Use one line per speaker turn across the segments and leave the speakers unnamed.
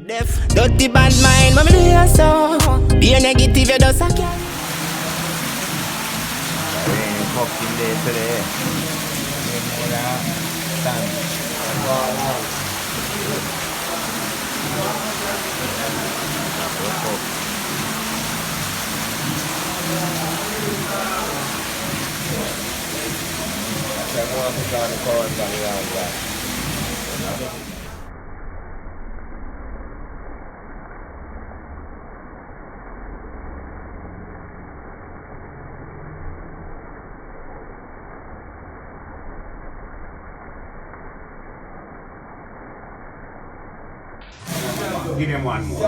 Def, dirty bad mind, mommy do you so. Be a negative, you just a cat.
Rain fucking day today.
Give him one more.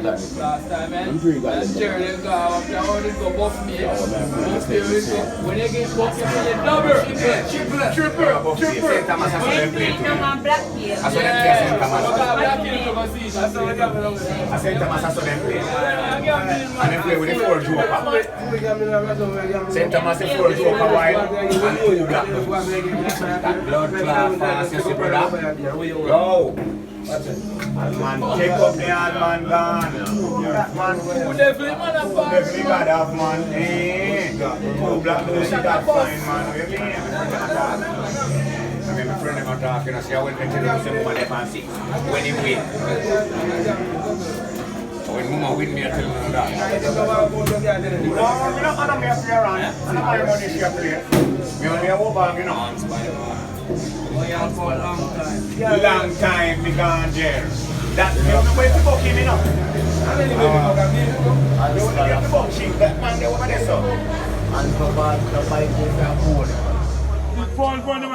Last time, man. That's Jerry, go up there, only go buff me. Buff me, when you get buff, you play double. Triple.
Man, take up the hand, man, gone. Man, definitely got off, man. Eh, two black nose, that fine, man. What you mean? I mean, my friend them are talking, I say, I went to tell you some woman left and 6. When he win. When mama win, me, I tell him that. No, I'm not going to play around. I'm not going to money to play. Me only a over, you know. Long time, me gone there. That me only wait to book him, you know. They only get the book cheap. That man there over there, so. And for bad, the bike is a phone.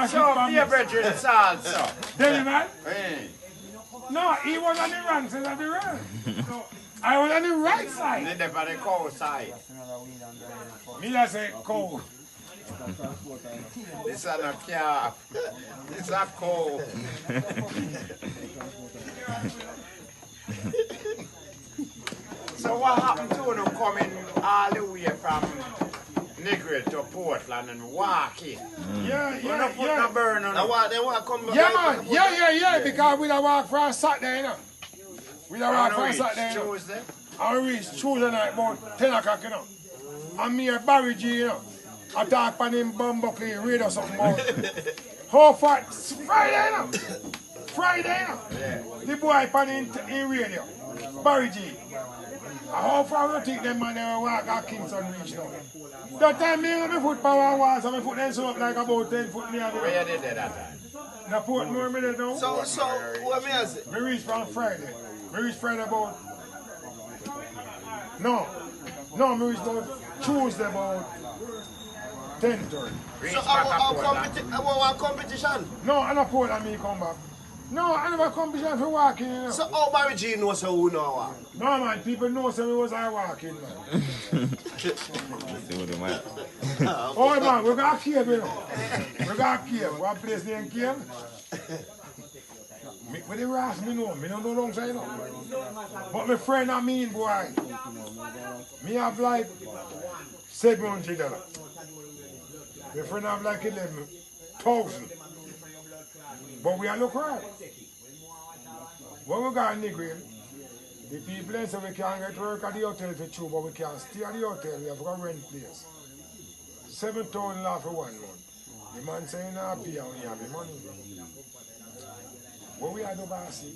So, favorite drink salsa.
Tell you, man?
Hey.
No, he was on the wrong side of the road. So, I was on the right side.
They never the cow side.
Me just say cold.
This is a calf. This is a cow. So what happened to you coming all the way from Negril to Portland and walking?
Yeah.
No burn on. They want to come back.
Yeah, man. Yeah. Because we don't walk from Saturday, you know. We don't walk from Saturday, you know.
Tuesday?
I reach Tuesday night about 10 o'clock, you know. And me and Barry G, you know. I talk on him Bumbuckle, read or something about how far Friday, you know. Friday, you know. Yeah. The boy on in radio. Barry G. How far you think them man they walk at Kingston Reach now? That time me and my foot power was and my foot then so up like about 10 foot near there.
Where you did that time?
Now Portmore me there now.
So what me has it?
Me reach from Friday. Me reach Friday about No, me reach about Tuesday about 10:30.
So our competition?
No, I not Portland me come back. No, I never competition for walking, you know.
So how Barry G knows so who know what?
No man, people know so we was I walking, man. Oh man, we got a cave, you know. We got a cave. One place named Cave. With the rest, me don't know long say, you know. But my friend I mean, boy, me have like $700. My friend have like 11,000. But we are look right. When we got in Negril, the people say we can't get work at the hotel for two, but we can stay at the hotel, we have to go rent place. 7,000 for 1 month. The man saying nah pay and we have the money. What we are do bossy?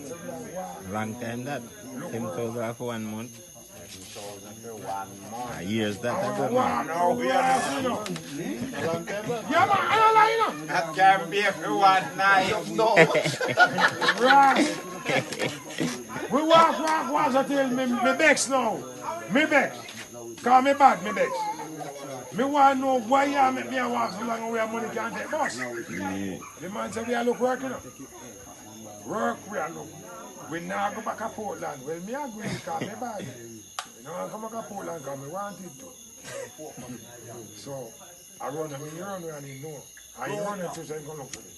So we are wow.
Long time that. 10,000 for 1 month.
2,000 for 1 month.
Years that.
No, we are not.
Yeah man, I don't lie, you know.
That can be for 1 night. No.
Right. We walk until me vex now. Me vex. Cause me bad, me vex. Me want to know why you make me walk so long and we have money can't take bus. The man said we are look work, you know. Work we are look. We now go back to Portland. Well, me agree because me bad. You know, I come back to Portland because me wanted to. So, I run and he run and he know. And he run it to say he's going to look for me.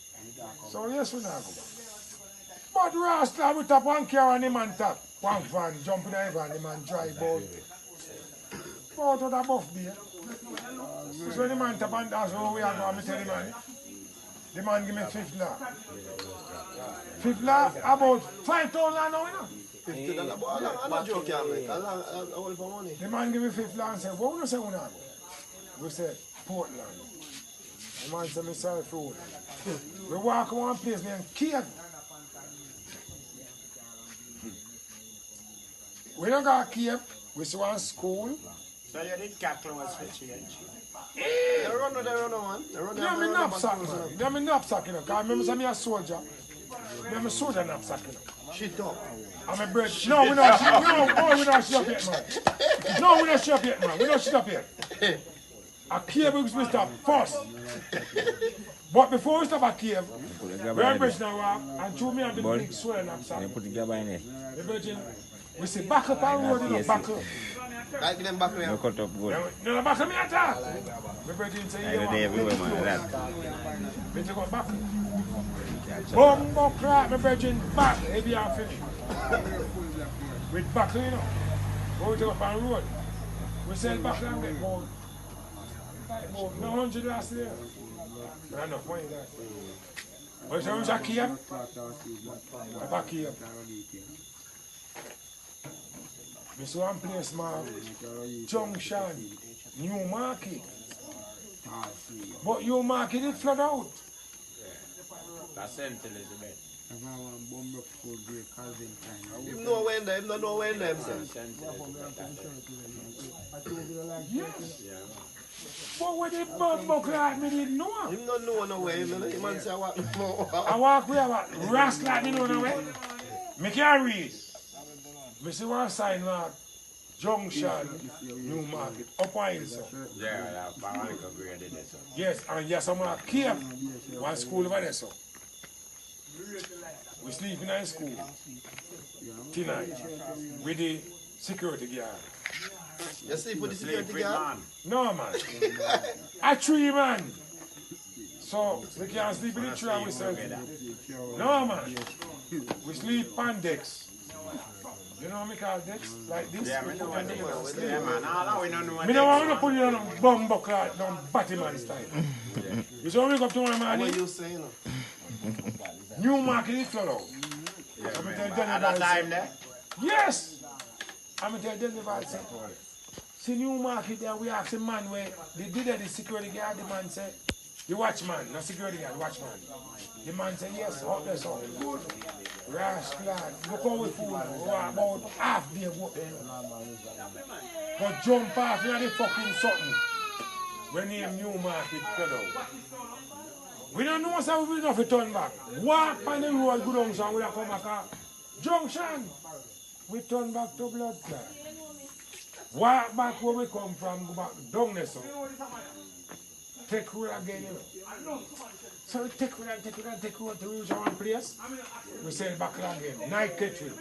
So, yes, we now go back. But Rasta, we tap one car and the man tap. One van, jump in the van, the man drive out. out of the buff there. So when the man tap and dance where we are going, I tell the man. The man give me fifth law. Fifth law about 5,000 now, you know.
$50. I'm not joking, man. I want for money.
The man give me fifth law and say, what you say we now? We say, Portland. The man say, me sell food. We walk to one place named Cave. We don't got Cave. We see one school.
So you did cat clothes for change.
They run, man.
Yeah, me knapsack, man. Yeah, me knapsack, you know. Because I remember I'm a soldier. I'm a soldier knapsack, you know.
Shit up.
I'm a bird. No, we're not shit. No, we're not shit up yet, man. No, we're not shit up yet, man. We're not shit up yet. A cave we stop first. But before we stop a cave, we're bridge now and through me and the big swell knapsack.
You put the gaba in there.
The virgin, we say back up our road, you know, back up.
Like them back
No
there.
cut up good.
No, back up me at all. The virgin say,
I do day everywhere, man. That.
We take us back. Bumbo crap, my virgin back, heavy and finish. With back, you know. But we take up on road. We sell back and get about no 100 last year. Not enough money that. But so much a cave. A back here. We saw one place, man. Junction, New Market. But New Market it flood out.
That's St. Elizabeth.
Him know when them, him don't know when them, sir.
Yes. But when the bumbo like me didn't know.
Him don't know no way. Him man say what?
I walk where about rascal like me know no way. Me can't read. Me see one sign mark Junction, New Market, up on hill, sir.
Yeah, I grade it, sir.
Yes, and yes, I'm a cave. One school over there, sir. We sleep in high school tonight with the security guard.
You sleep with the security guard?
No, man. A tree, man. So we can't sleep in the tree and we say, no, man. We sleep on decks. You know what we call decks? Like this?
Yeah, man. Yeah, man. All we don't know.
Me don't want to put it on a bumbo cloth, on Batman style. You saw me up to my man.
What you saying?
New Market is flood out.
Yeah,
I'm
man.
tell
At
Danny
that
Vance.
time there?
Yes! I'm going to tell Danny Vance. See New Market there, we ask a man where they did the security guard, the man said, the watchman, not security guard, watchman. The man said, yes, out there, so good. Rash lad, look how we fool, we are about half day work there. But jump off in the fucking something. When name New Market flood out. We don't know what's how we enough to turn back. Walk on the road, go down, so we have come back. Junction, we turn back to blood clot. Walk back where we come from, go back down there, so. Take road again, you know. So we take road and take road to reach one place. We sell back again. Night catering.